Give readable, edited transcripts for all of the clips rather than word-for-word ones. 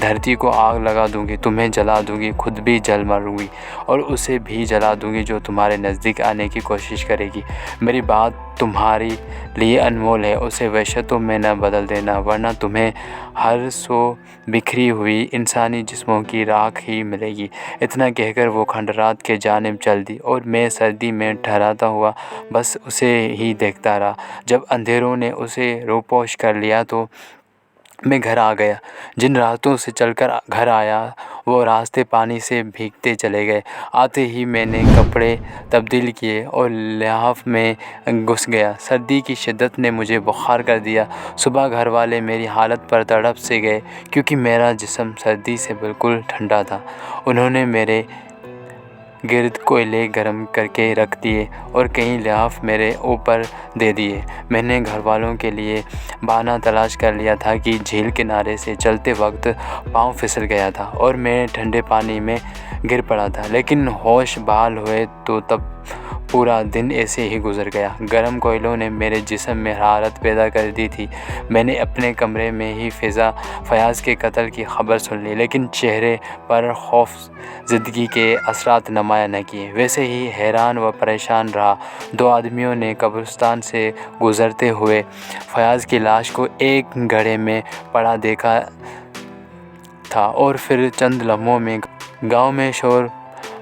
دھرتی کو آگ لگا دوں گی، تمہیں جلا دوں گی، خود بھی جل مروں گی اور اسے بھی جلا دوں گی جو تمہارے نزدیک آنے کی کوشش کرے گی۔ میری بات تمہاری لیے انمول ہے، اسے وحشتوں میں نہ بدل دینا، ورنہ تمہیں ہر سو بکھری ہوئی انسانی جسموں کی راکھ ہی ملے گی۔ اتنا کہہ کر وہ کھنڈرات کے جانب چل دی اور میں سردی میں ٹھہرتا ہوا بس اسے ہی دیکھتا رہا۔ جب اندھیروں نے اسے روپوش کر لیا تو میں گھر آ گیا۔ جن راستوں سے چل کر گھر آیا وہ راستے پانی سے بھیگتے چلے گئے۔ آتے ہی میں نے کپڑے تبدیل کیے اور لحاف میں گھس گیا۔ سردی کی شدت نے مجھے بخار کر دیا۔ صبح گھر والے میری حالت پر تڑپ سے گئے کیونکہ میرا جسم سردی سے بالکل ٹھنڈا تھا۔ انہوں نے میرے گرد کوئلے گرم کر کے رکھ دیے اور کئی لحاف میرے اوپر دے دیے۔ میں نے گھر والوں کے لیے بہانہ تلاش کر لیا تھا کہ جھیل کنارے سے چلتے وقت پاؤں پھسل گیا تھا اور میں ٹھنڈے پانی میں گر پڑا تھا، لیکن ہوش بحال ہوئے تو تب پورا دن ایسے ہی گزر گیا۔ گرم کوئلوں نے میرے جسم میں حرارت پیدا کر دی تھی۔ میں نے اپنے کمرے میں ہی فیاض کے قتل کی خبر سن لی، لیکن چہرے پر خوف زدگی کے اثرات نمایاں نہ کیے، ویسے ہی حیران و پریشان رہا۔ 2 آدمیوں نے قبرستان سے گزرتے ہوئے فیاض کی لاش کو ایک گڑھے میں پڑا دیکھا تھا اور پھر چند لمحوں میں گاؤں میں شور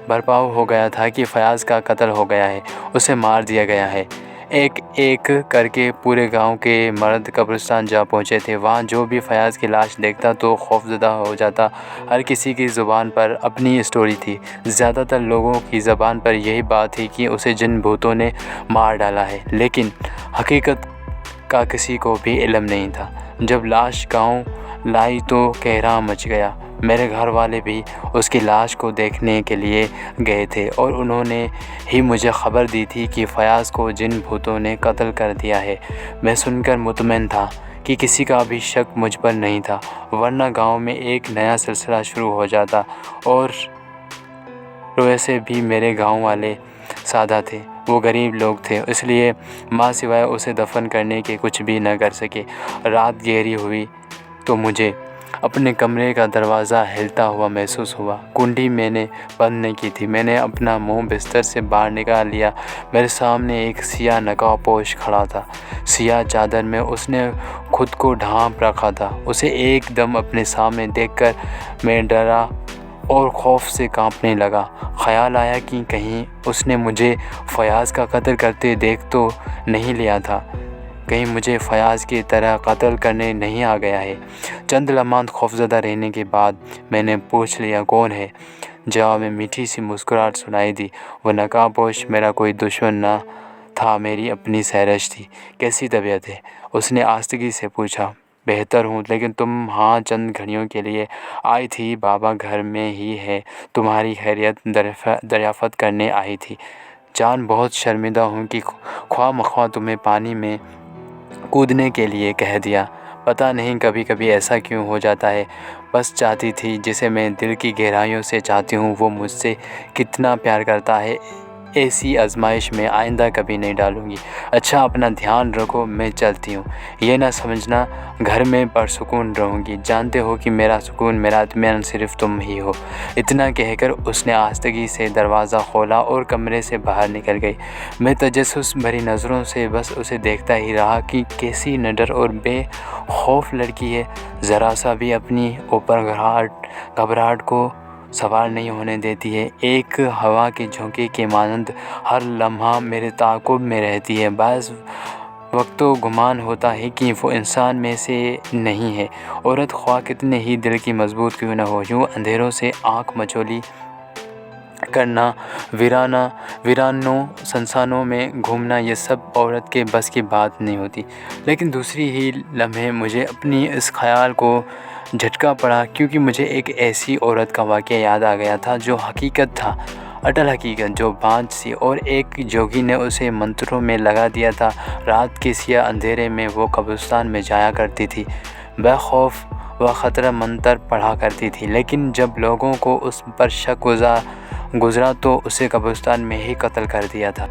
برپا ہو گیا تھا کہ فیاض کا قتل ہو گیا ہے، اسے مار دیا گیا ہے۔ ایک ایک کر کے پورے گاؤں کے مرد قبرستان جا پہنچے تھے۔ وہاں جو بھی فیاض کی لاش دیکھتا تو خوفزدہ ہو جاتا۔ ہر کسی کی زبان پر اپنی اسٹوری تھی۔ زیادہ تر لوگوں کی زبان پر یہی بات تھی کہ اسے جن بھوتوں نے مار ڈالا ہے، لیکن حقیقت کا کسی کو بھی علم نہیں تھا۔ جب لاش گاؤں لائی تو قہراں مچ گیا۔ میرے گھر والے بھی اس کی لاش کو دیکھنے کے لیے گئے تھے اور انہوں نے ہی مجھے خبر دی تھی کہ فیاض کو جن بھوتوں نے قتل کر دیا ہے۔ میں سن کر مطمئن تھا کہ کسی کا بھی شک مجھ پر نہیں تھا، ورنہ گاؤں میں ایک نیا سلسلہ شروع ہو جاتا۔ اور ویسے بھی میرے گاؤں والے سادہ تھے، وہ غریب لوگ تھے، اس لیے ماں سوائے اسے دفن کرنے کے کچھ بھی نہ کر سکے۔ رات گہری ہوئی تو مجھے اپنے کمرے کا دروازہ ہلتا ہوا محسوس ہوا۔ کنڈی میں نے بند نہیں کی تھی۔ میں نے اپنا منہ بستر سے باہر نکال لیا۔ میرے سامنے ایک سیاہ نقاب پوش کھڑا تھا۔ سیاہ چادر میں اس نے خود کو ڈھانپ رکھا تھا۔ اسے ایک دم اپنے سامنے دیکھ کر میں ڈرا اور خوف سے کانپنے لگا۔ خیال آیا کہ کہیں اس نے مجھے فیاض کا قتل کرتے دیکھ تو نہیں لیا تھا، کہیں مجھے فیاض کی طرح قتل کرنے نہیں آ گیا ہے۔ چند لمحات خوفزدہ رہنے کے بعد میں نے پوچھ لیا، کون ہے؟ جواب میں میٹھی سی مسکراہٹ سنائی دی۔ وہ نقاب پوش میرا کوئی دشمن نہ تھا، میری اپنی سرشت تھی۔ کیسی طبیعت ہے؟ اس نے آہستگی سے پوچھا۔ بہتر ہوں، لیکن تم ہاں چند گھڑیوں کے لیے آئی تھی، بابا گھر میں ہی ہے، تمہاری خیریت دریافت کرنے آئی تھی۔ جان بہت شرمندہ ہوں کہ خواہ مخواہ تمہیں پانی میں کودنے کے لیے کہہ دیا۔ پتہ نہیں کبھی کبھی ایسا کیوں ہو جاتا ہے۔ بس چاہتی تھی جسے میں دل کی گہرائیوں سے چاہتی ہوں، وہ مجھ سے کتنا پیار کرتا ہے، ایسی آزمائش میں آئندہ کبھی نہیں ڈالوں گی۔ اچھا اپنا دھیان رکھو، میں چلتی ہوں۔ یہ نہ سمجھنا گھر میں پرسکون رہوں گی، جانتے ہو کہ میرا سکون، میرا اطمینان صرف تم ہی ہو۔ اتنا کہہ کر اس نے آہستگی سے دروازہ کھولا اور کمرے سے باہر نکل گئی۔ میں تجسس بھری نظروں سے بس اسے دیکھتا ہی رہا کہ کیسی نڈر اور بے خوف لڑکی ہے، ذرا سا بھی اپنی اوپر گھبراہٹ کو سوار نہیں ہونے دیتی ہے، ایک ہوا کے جھونکے کے مانند ہر لمحہ میرے تعاقب میں رہتی ہے۔ بعض وقت تو گمان ہوتا ہے کہ وہ انسان میں سے نہیں ہے۔ عورت خواہ کتنے ہی دل کی مضبوط کیوں نہ ہو، یوں اندھیروں سے آنکھ مچولی کرنا، ویرانوں سنسانوں میں گھومنا، یہ سب عورت کے بس کی بات نہیں ہوتی۔ لیکن دوسری ہی لمحے مجھے اپنی اس خیال کو جھٹکا پڑا، کیونکہ مجھے ایک ایسی عورت کا واقعہ یاد آ گیا تھا جو حقیقت تھا، اٹل حقیقت، جو بانجھ سی، اور ایک جوگی نے اسے منتروں میں لگا دیا تھا۔ رات کے سیاہ اندھیرے میں وہ قبرستان میں جایا کرتی تھی، بے خوف و خطرہ منتر پڑھا کرتی تھی، لیکن جب لوگوں کو اس پر شک گزرا تو اسے قبرستان میں ہی قتل کر دیا تھا۔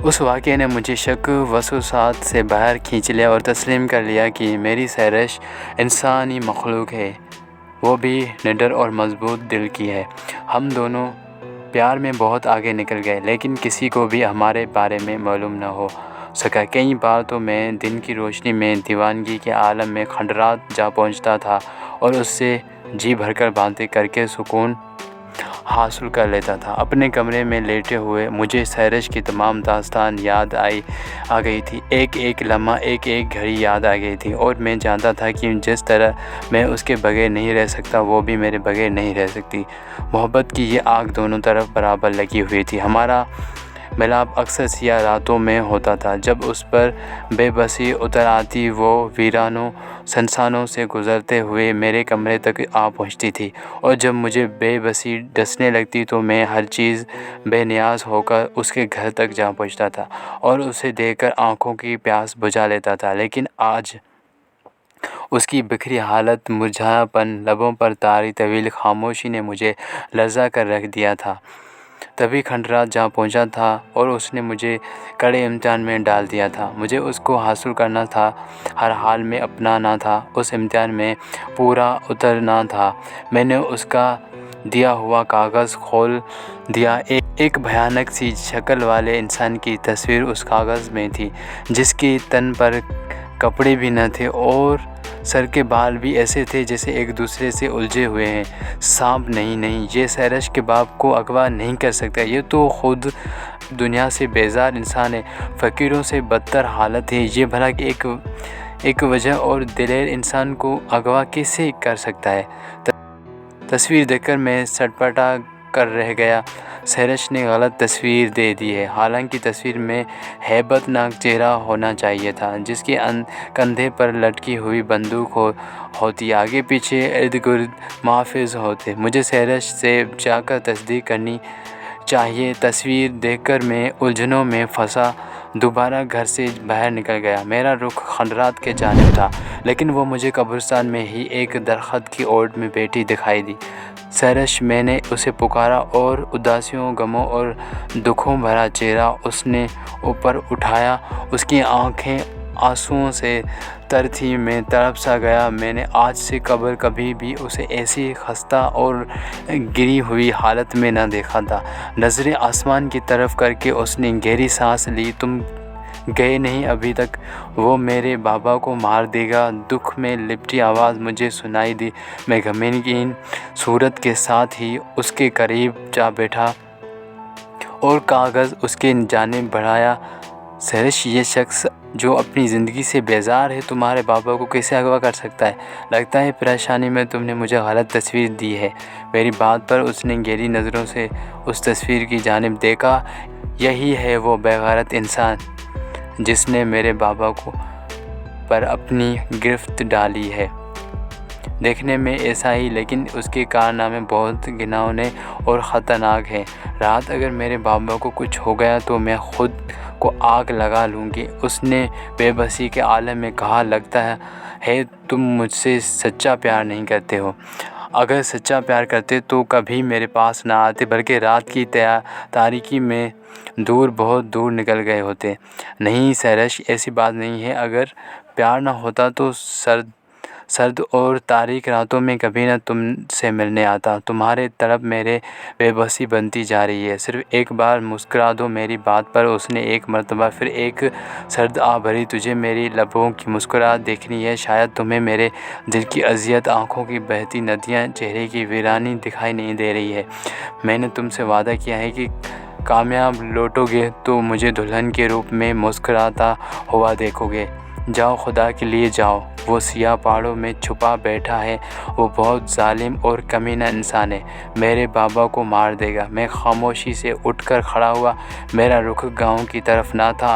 اس واقعے نے مجھے شک وسوسات سے باہر کھینچ لیا اور تسلیم کر لیا کہ میری سرش انسانی مخلوق ہے، وہ بھی نڈر اور مضبوط دل کی ہے۔ ہم دونوں پیار میں بہت آگے نکل گئے، لیکن کسی کو بھی ہمارے بارے میں معلوم نہ ہو سکا۔ کئی بار تو میں دن کی روشنی میں دیوانگی کے عالم میں کھنڈرات جا پہنچتا تھا اور اس سے جی بھر کر باتیں کر کے سکون حاصل کر لیتا تھا۔ اپنے کمرے میں لیٹے ہوئے مجھے سرش کی تمام داستان یاد آ گئی تھی، ایک ایک لمحہ، ایک ایک گھڑی یاد آ گئی تھی، اور میں جانتا تھا کہ جس طرح میں اس کے بغیر نہیں رہ سکتا، وہ بھی میرے بغیر نہیں رہ سکتی۔ محبت کی یہ آگ دونوں طرف برابر لگی ہوئی تھی۔ ہمارا ملاپ اکثر سیاہ راتوں میں ہوتا تھا، جب اس پر بے بسی اتر آتی۔ وہ ویرانوں سنسانوں سے گزرتے ہوئے میرے کمرے تک آ پہنچتی تھی، اور جب مجھے بے بسی ڈسنے لگتی تو میں ہر چیز بے نیاز ہو کر اس کے گھر تک جا پہنچتا تھا اور اسے دیکھ کر آنکھوں کی پیاس بجھا لیتا تھا۔ لیکن آج اس کی بکھری حالت، مرجھایا پن، لبوں پر طاری طویل خاموشی نے مجھے لرزا کر رکھ دیا تھا۔ تبھی کھنڈرات جا پہنچا تھا اور اس نے مجھے کڑے امتحان میں ڈال دیا تھا۔ مجھے اس کو حاصل کرنا تھا، ہر حال میں اپنانا تھا، اس امتحان میں پورا اترنا تھا۔ میں نے اس کا دیا ہوا کاغذ کھول دیا۔ ایک بھیانک سی شکل والے انسان کی تصویر اس کاغذ میں تھی، جس کے تن پر کپڑے بھی نہ تھے اور سر کے بال بھی ایسے تھے جیسے ایک دوسرے سے الجھے ہوئے ہیں۔ سانپ نہیں، یہ سرش کے باپ کو اغوا نہیں کر سکتا، یہ تو خود دنیا سے بیزار انسان ہے۔ فقیروں سے بدتر حالت ہے یہ، بھلا ایک وجہ اور دلیر انسان کو اغوا کیسے کر سکتا ہے؟ تصویر دیکھ کر میں سٹپٹا کر رہ گیا۔ سرش نے غلط تصویر دے دی ہے، حالانکہ تصویر میں ہیبت ناک چہرہ ہونا چاہیے تھا، جس کے کندھے پر لٹکی ہوئی بندوق ہوتی، آگے پیچھے ارد گرد محافظ ہوتے۔ مجھے سرش سے جا کر تصدیق کرنی چاہیے۔ تصویر دیکھ کر میں الجھنوں میں پھنسا دوبارہ گھر سے باہر نکل گیا۔ میرا رخ کھنڈرات کی جانب تھا، لیکن وہ مجھے قبرستان میں ہی ایک درخت کی اوٹ میں بیٹھی دکھائی دی۔ سرش، میں نے اسے پکارا، اور اداسیوں، غموں اور دکھوں بھرا چہرہ اس نے اوپر اٹھایا۔ اس کی آنکھیں آنسوؤں سے تر تھیں۔ میں تڑپ سا گیا۔ میں نے آج سے قبل کبھی بھی اسے ایسی خستہ اور گری ہوئی حالت میں نہ دیکھا تھا۔ نظریں آسمان کی طرف کر کے اس نے گہری سانس لی۔ تم گئے نہیں ابھی تک، وہ میرے بابا کو مار دے گا۔ دکھ میں لپٹی آواز مجھے سنائی دی۔ میں غمگین صورت کے ساتھ ہی اس کے قریب جا بیٹھا اور کاغذ اس کی جانب بڑھایا۔ سرش، یہ شخص جو اپنی زندگی سے بیزار ہے تمہارے بابا کو کیسے اغوا کر سکتا ہے؟ لگتا ہے پریشانی میں تم نے مجھے غلط تصویر دی ہے۔ میری بات پر اس نے گہری نظروں سے اس تصویر کی جانب دیکھا۔ یہی ہے وہ بے غیرت انسان جس نے میرے بابا پر اپنی گرفت ڈالی ہے۔ دیکھنے میں ایسا ہی، لیکن اس کے کارنامے بہت گھناؤنے اور خطرناک ہیں۔ رات اگر میرے بابا کو کچھ ہو گیا تو میں خود کو آگ لگا لوں گی۔ اس نے بے بسی کے عالم میں کہا، لگتا ہے تم مجھ سے سچا پیار نہیں کرتے ہو۔ اگر سچا پیار کرتے تو کبھی میرے پاس نہ آتے، بلکہ رات کی تاریکی میں دور، بہت دور نکل گئے ہوتے۔ نہیں سرش، ایسی بات نہیں ہے۔ اگر پیار نہ ہوتا تو سرد اور تاریک راتوں میں کبھی نہ تم سے ملنے آتا۔ تمہارے طلب میرے بے بسی بنتی جا رہی ہے۔ صرف ایک بار مسکرا دو میری بات پر۔ اس نے ایک مرتبہ پھر ایک سرد آہ بھری۔ تجھے میری لبوں کی مسکراہٹ دیکھنی ہے، شاید تمہیں میرے دل کی اذیت، آنکھوں کی بہتی ندیاں، چہرے کی ویرانی دکھائی نہیں دے رہی ہے۔ میں نے تم سے وعدہ کیا ہے کہ کامیاب لوٹو گے تو مجھے دلہن کے روپ میں مسکراتا ہوا دیکھو گے۔ جاؤ، خدا کے لیے جاؤ۔ وہ سیاہ پہاڑوں میں چھپا بیٹھا ہے، وہ بہت ظالم اور کمینہ انسان ہے، میرے بابا کو مار دے گا۔ میں خاموشی سے اٹھ کر کھڑا ہوا۔ میرا رخ گاؤں کی طرف نہ تھا،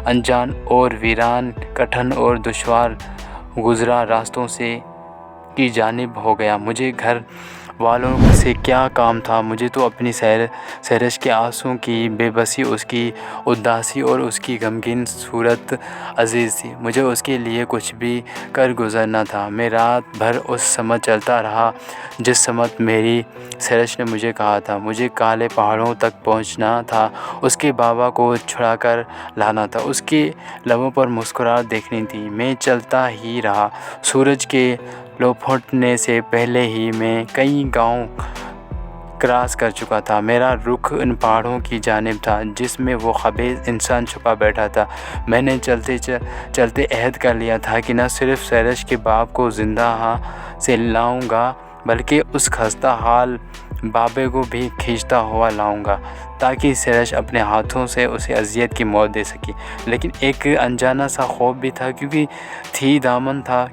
انجان اور ویران، کٹھن اور دشوار گزرا راستوں کی جانب ہو گیا۔ مجھے گھر والوں سے کیا کام تھا؟ مجھے تو اپنی سرش کے آنسوں کی بے بسی، اس کی اداسی اور اس کی غمگین صورت عزیز تھی۔ مجھے اس کے لیے کچھ بھی کر گزرنا تھا۔ میں رات بھر اس سمت چلتا رہا جس سمت میری سرش نے مجھے کہا تھا۔ مجھے کالے پہاڑوں تک پہنچنا تھا، اس کے بابا کو چھڑا کر لانا تھا، اس کے لبوں پر مسکراہٹ دیکھنی تھی۔ میں چلتا ہی رہا۔ سورج کے لپٹنے سے پہلے ہی میں کئی گاؤں کراس کر چکا تھا۔ میرا رخ ان پہاڑوں کی جانب تھا جس میں وہ خبیث انسان چھپا بیٹھا تھا۔ میں نے چلتے عہد کر لیا تھا کہ نہ صرف سرش کے باپ کو زندہ سے لاؤں گا بلکہ اس خستہ حال بابے کو بھی کھینچتا ہوا لاؤں گا تاکہ سرش اپنے ہاتھوں سے اسے اذیت کی موت دے سکے۔ لیکن ایک انجانا سا خوف بھی تھا، کیونکہ تھی دامن تھا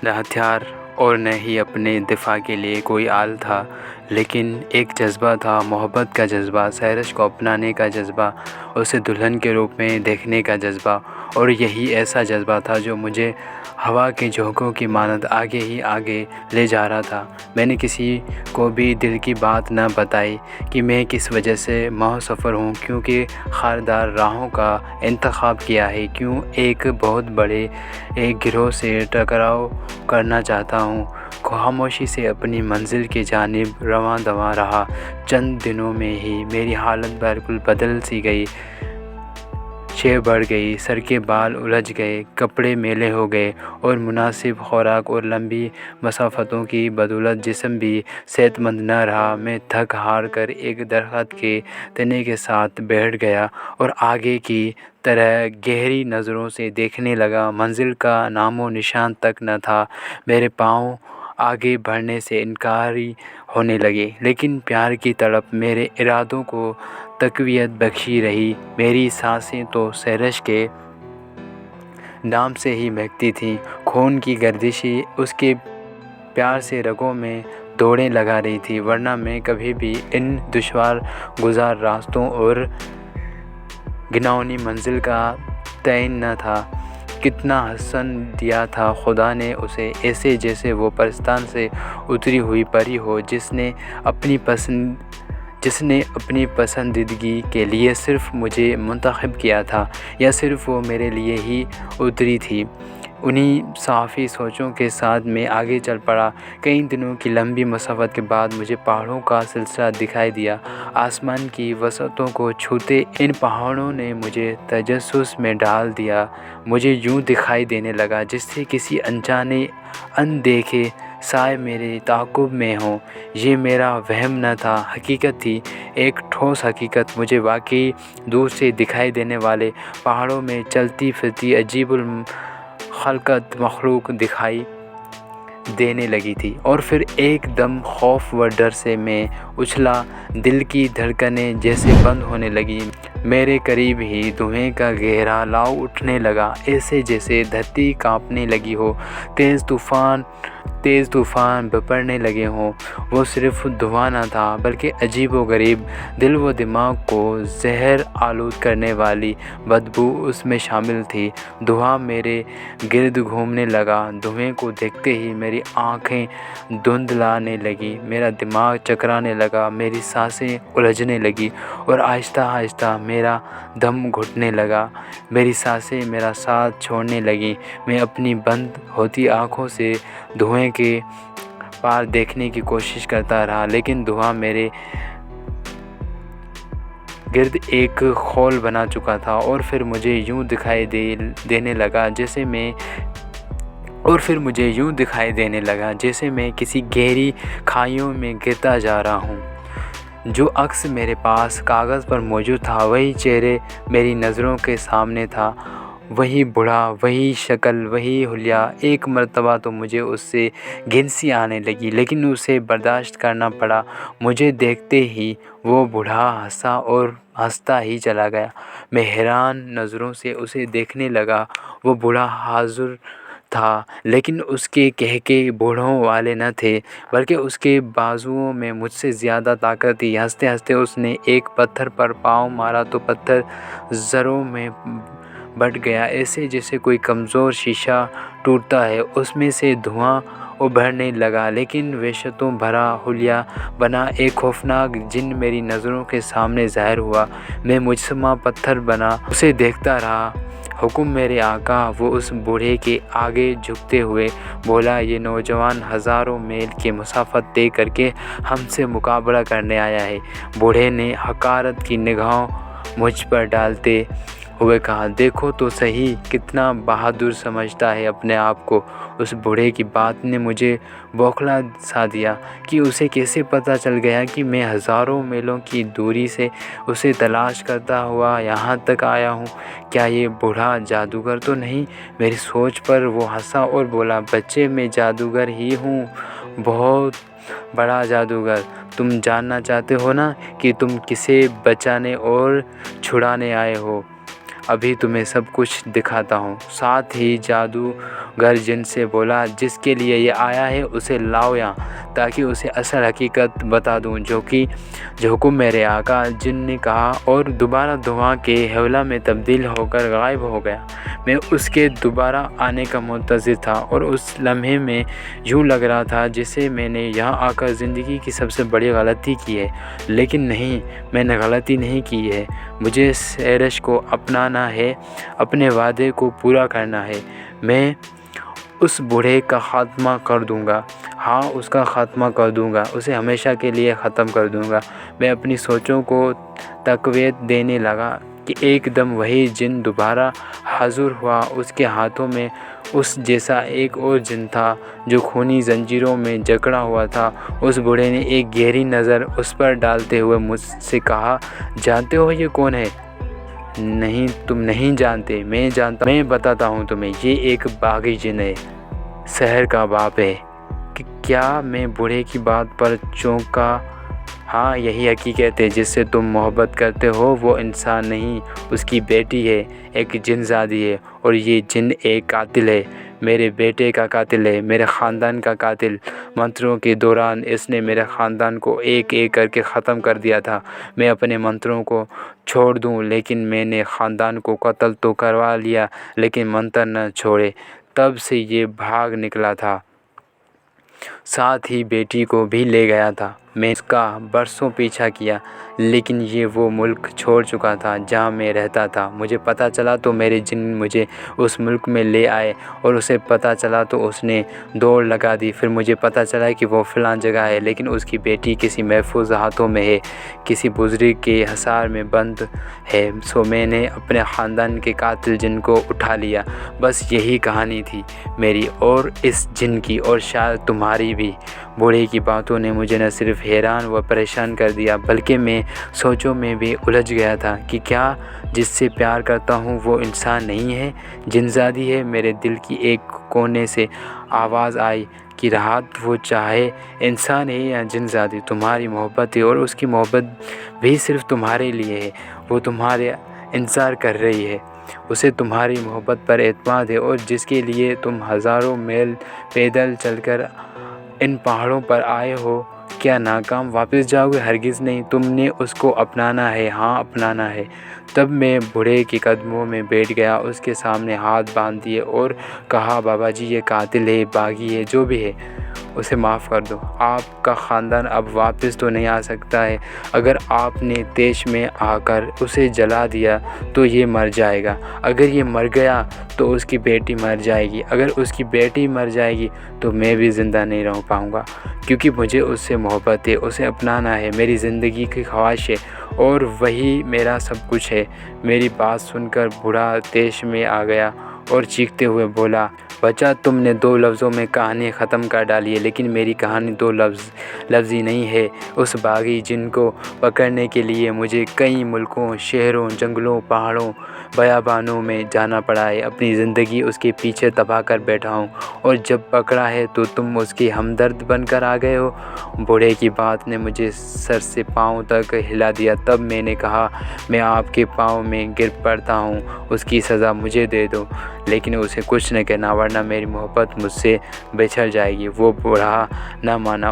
نہ ہتھیار اور نہ ہی اپنے دفاع کے لیے کوئی آل تھا، لیکن ایک جذبہ تھا، محبت کا جذبہ، سرش کو اپنانے کا جذبہ، اسے دلہن کے روپ میں دیکھنے کا جذبہ، اور یہی ایسا جذبہ تھا جو مجھے ہوا کے جھونکوں کی مانند آگے ہی آگے لے جا رہا تھا۔ میں نے کسی کو بھی دل کی بات نہ بتائی کہ میں کس وجہ سے محسفر ہوں، کیونکہ خاردار راہوں کا انتخاب کیا ہے، کیوں ایک بہت بڑے ایک گروہ سے ٹکراؤ کرنا چاہتا ہوں۔ خاموشی سے اپنی منزل کی جانب رواں دواں رہا۔ چند دنوں میں ہی میری حالت بالکل بدل سی گئی، شے بڑھ گئی، سر کے بال الجھ گئے، کپڑے میلے ہو گئے، اور مناسب خوراک اور لمبی مسافتوں کی بدولت جسم بھی صحت مند نہ رہا۔ میں تھک ہار کر ایک درخت کے تنے کے ساتھ بیٹھ گیا اور آگے کی طرح گہری نظروں سے دیکھنے لگا۔ منزل کا نام و نشان تک نہ تھا۔ میرے پاؤں آگے بڑھنے سے انکاری ہونے لگے، لیکن پیار کی تڑپ میرے ارادوں کو تقویت بخشی رہی۔ میری سانسیں تو سرش کے نام سے ہی مہکتی تھیں، خون کی گردشیں اس کے پیار سے رگوں میں دوڑیں لگا رہی تھی، ورنہ میں کبھی بھی ان دشوار گزار راستوں اور گھناؤنی منزل کا تعین نہ تھا۔ کتنا حسن دیا تھا خدا نے اسے، ایسے جیسے وہ پرستان سے اتری ہوئی پری ہو جس نے اپنی پسندیدگی کے لیے صرف مجھے منتخب کیا تھا، یا صرف وہ میرے لیے ہی اتری تھی۔ انہی صافی سوچوں کے ساتھ میں آگے چل پڑا۔ کئی دنوں کی لمبی مسافت کے بعد مجھے پہاڑوں کا سلسلہ دکھائی دیا۔ آسمان کی وسعتوں کو چھوتے ان پہاڑوں نے مجھے تجسس میں ڈال دیا۔ مجھے یوں دکھائی دینے لگا جیسے کسی انجانے اندیکھے سائے میرے تعاقب میں ہوں۔ یہ میرا وہم نہ تھا، حقیقت تھی، ایک ٹھوس حقیقت۔ مجھے واقعی دور سے دکھائی دینے والے پہاڑوں میں چلتی پھرتی عجیب الخلقت مخلوق دکھائی دینے لگی تھی، اور پھر ایک دم خوف و ڈر سے میں اچھلا، دل کی دھڑکنیں جیسے بند ہونے لگیں۔ میرے قریب ہی دھوئیں کا گہرا لاؤ اٹھنے لگا، ایسے جیسے دھرتی کانپنے لگی ہو، تیز طوفان بپھرنے لگے ہوں۔ وہ صرف دھواں نہ تھا بلکہ عجیب و غریب، دل و دماغ کو زہر آلود کرنے والی بدبو اس میں شامل تھی۔ دھواں میرے گرد گھومنے لگا، دھوئیں کو دیکھتے ہی میری آنکھیں دھندلانے لگیں، میرا دماغ چکرانے لگا، میری سانسیں الجھنے لگیں، اور آہستہ آہستہ میرا دم گھٹنے لگا، میری سانسیں میرا ساتھ چھوڑنے لگیں۔ میں اپنی بند ہوتی آنکھوں سے دھوئیں کے پار دیکھنے کی کوشش کرتا رہا، لیکن دھواں میرے گرد ایک خول بنا چکا تھا، اور پھر مجھے یوں دکھائی دینے لگا جیسے میں کسی گہری کھائیوں میں گرتا جا رہا ہوں۔ جو عکس میرے پاس کاغذ پر موجود تھا وہی چہرے میری نظروں کے سامنے تھا، وہی بوڑھا، وہی شکل، وہی حلیہ۔ ایک مرتبہ تو مجھے اس سے گھن سی آنے لگی، لیکن اسے برداشت کرنا پڑا۔ مجھے دیکھتے ہی وہ بوڑھا ہنسا اور ہنستا ہی چلا گیا۔ میں حیران نظروں سے اسے دیکھنے لگا۔ وہ بوڑھا حاضر تھا، لیکن اس کے قہقہے بوڑھوں والے نہ تھے، بلکہ اس کے بازوؤں میں مجھ سے زیادہ طاقت تھی۔ ہنستے ہنستے اس نے ایک پتھر پر پاؤں مارا تو پتھر ذروں میں بٹ گیا، ایسے جیسے کوئی کمزور شیشہ ٹوٹتا ہے۔ اس میں سے دھواں ابھرنے لگا، لیکن وحشتوں بھرا حلیہ بنا ایک خوفناک جن میری نظروں کے سامنے ظاہر ہوا۔ میں مجسمہ پتھر بنا اسے دیکھتا رہا۔ حکم میرے آقا! وہ اس بوڑھے کے آگے جھکتے ہوئے بولا، یہ نوجوان ہزاروں میل کی مسافت طے کر کے ہم سے مقابلہ کرنے آیا ہے۔ بوڑھے نے حقارت کی نگاہ مجھ پر ڈالتے ہوئے کہا، دیکھو تو صحیح کتنا بہادر سمجھتا ہے اپنے آپ کو۔ اس بوڑھے کی بات نے مجھے بوکھلا سا دیا کہ اسے کیسے پتہ چل گیا کہ میں ہزاروں میلوں کی دوری سے اسے تلاش کرتا ہوا یہاں تک آیا ہوں۔ کیا یہ بوڑھا جادوگر تو نہیں؟ میری سوچ پر وہ ہنسا اور بولا، بچے میں جادوگر ہی ہوں، بہت بڑا جادوگر۔ تم جاننا چاہتے ہو نا کہ تم کسے بچانے اور چھڑانے آئے ہو؟ ابھی تمہیں سب کچھ دکھاتا ہوں۔ ساتھ ہی جادوگر جن سے بولا، جس کے لیے یہ آیا ہے اسے لاؤ یہاں تاکہ اسے اصل حقیقت بتا دوں۔ جو حکم میرے آقا! جن نے کہا اور دوبارہ دھواں کے حولہ میں تبدیل ہو کر غائب ہو گیا۔ میں اس کے دوبارہ آنے کا منتظر تھا اور اس لمحے میں یوں لگ رہا تھا جیسے میں نے یہاں آ کر زندگی کی سب سے بڑی غلطی کی ہے۔ لیکن نہیں، میں نے غلطی نہیں کی ہے۔ مجھے سیرش کو اپنانا ہے، اپنے وعدے کو پورا کرنا ہے۔ میں اس بوڑھے کا خاتمہ کر دوں گا، ہاں اس کا خاتمہ کر دوں گا، اسے ہمیشہ کے لیے ختم کر دوں گا۔ میں اپنی سوچوں کو تقویت دینے لگا کہ ایک دم وہی جن دوبارہ حاضر ہوا۔ اس کے ہاتھوں میں اس جیسا ایک اور جن تھا جو خونی زنجیروں میں جکڑا ہوا تھا۔ اس بوڑھے نے ایک گہری نظر اس پر ڈالتے ہوئے مجھ سے کہا، جانتے ہو یہ کون ہے؟ نہیں، تم نہیں جانتے، میں جانتا ہوں، میں بتاتا ہوں تمہیں۔ یہ ایک باغی جن ہے، سحر کا باپ ہے۔ کیا میں بوڑھے کی بات پر چونکا؟ ہاں، یہی حقیقت ہے۔ جس سے تم محبت کرتے ہو وہ انسان نہیں، اس کی بیٹی ہے، ایک جن زادی ہے، اور یہ جن ایک قاتل ہے، میرے بیٹے کا قاتل ہے، میرے خاندان کا قاتل۔ منتروں کے دوران اس نے میرے خاندان کو ایک ایک کر کے ختم کر دیا تھا۔ میں اپنے منتروں کو چھوڑ دوں، لیکن میں نے خاندان کو قتل تو کروا لیا، لیکن منتر نہ چھوڑے۔ تب سے یہ بھاگ نکلا تھا، ساتھ ہی بیٹی کو بھی لے گیا تھا۔ میں اس کا برسوں پیچھا کیا، لیکن یہ وہ ملک چھوڑ چکا تھا جہاں میں رہتا تھا۔ مجھے پتہ چلا تو میرے جن مجھے اس ملک میں لے آئے، اور اسے پتہ چلا تو اس نے دوڑ لگا دی۔ پھر مجھے پتہ چلا کہ وہ فلاں جگہ ہے، لیکن اس کی بیٹی کسی محفوظ ہاتھوں میں ہے، کسی بزرگ کے حصار میں بند ہے۔ سو میں نے اپنے خاندان کے قاتل جن کو اٹھا لیا۔ بس یہی کہانی تھی میری اور اس جن کی، اور شاید تمہاری بھی۔ بوڑھے کی باتوں نے مجھے نہ صرف حیران و پریشان کر دیا، بلکہ میں سوچوں میں بھی الجھ گیا تھا کہ کیا جس سے پیار کرتا ہوں وہ انسان نہیں ہے، جن زادی ہے؟ میرے دل کی ایک کونے سے آواز آئی کہ راحت، وہ چاہے انسان ہے یا جن زادی، تمہاری محبت ہے، اور اس کی محبت بھی صرف تمہارے لیے ہے۔ وہ تمہارے انتظار کر رہی ہے، اسے تمہاری محبت پر اعتماد ہے، اور جس کے لیے تم ہزاروں میل پیدل چل کر ان پہاڑوں پر آئے ہو۔ کیا ناکام واپس جاؤ گے؟ ہرگز نہیں، تم نے اس کو اپنانا ہے، ہاں اپنانا ہے۔ تب میں بوڑھے کے قدموں میں بیٹھ گیا، اس کے سامنے ہاتھ باندھ دیے اور کہا، بابا جی، یہ قاتل ہے، باغی ہے، جو بھی ہے، اسے معاف کر دو۔ آپ کا خاندان اب واپس تو نہیں آ سکتا ہے۔ اگر آپ نے تیش میں آ کر اسے جلا دیا تو یہ مر جائے گا، اگر یہ مر گیا تو اس کی بیٹی مر جائے گی، اگر اس کی بیٹی مر جائے گی تو میں بھی زندہ نہیں رہ پاؤں گا، کیونکہ مجھے اس سے محبت ہے، اسے اپنانا ہے، میری زندگی کی خواہش ہے، اور وہی میرا سب کچھ ہے۔ میری بات سن کر بوڑھا تیش میں آ گیا اور چیختے ہوئے بولا، بچہ، تم نے 2 لفظوں میں کہانی ختم کر ڈالی ہے، لیکن میری کہانی 2 لفظی نہیں ہے۔ اس باغی جن کو پکڑنے کے لیے مجھے کئی ملکوں، شہروں، جنگلوں، پہاڑوں، بیابانوں میں جانا پڑا ہے، اپنی زندگی اس کے پیچھے تباہ کر بیٹھا ہوں، اور جب پکڑا ہے تو تم اس کے ہمدرد بن کر آ گئے ہو۔ بوڑھے کی بات نے مجھے سر سے پاؤں تک ہلا دیا۔ تب میں نے کہا، میں آپ کے پاؤں میں گر پڑتا ہوں، اس کی سزا مجھے دے دو، لیکن اسے کچھ نہ کہنا، ورنہ میری محبت مجھ سے بچھڑ جائے گی۔ وہ بوڑھا نہ مانا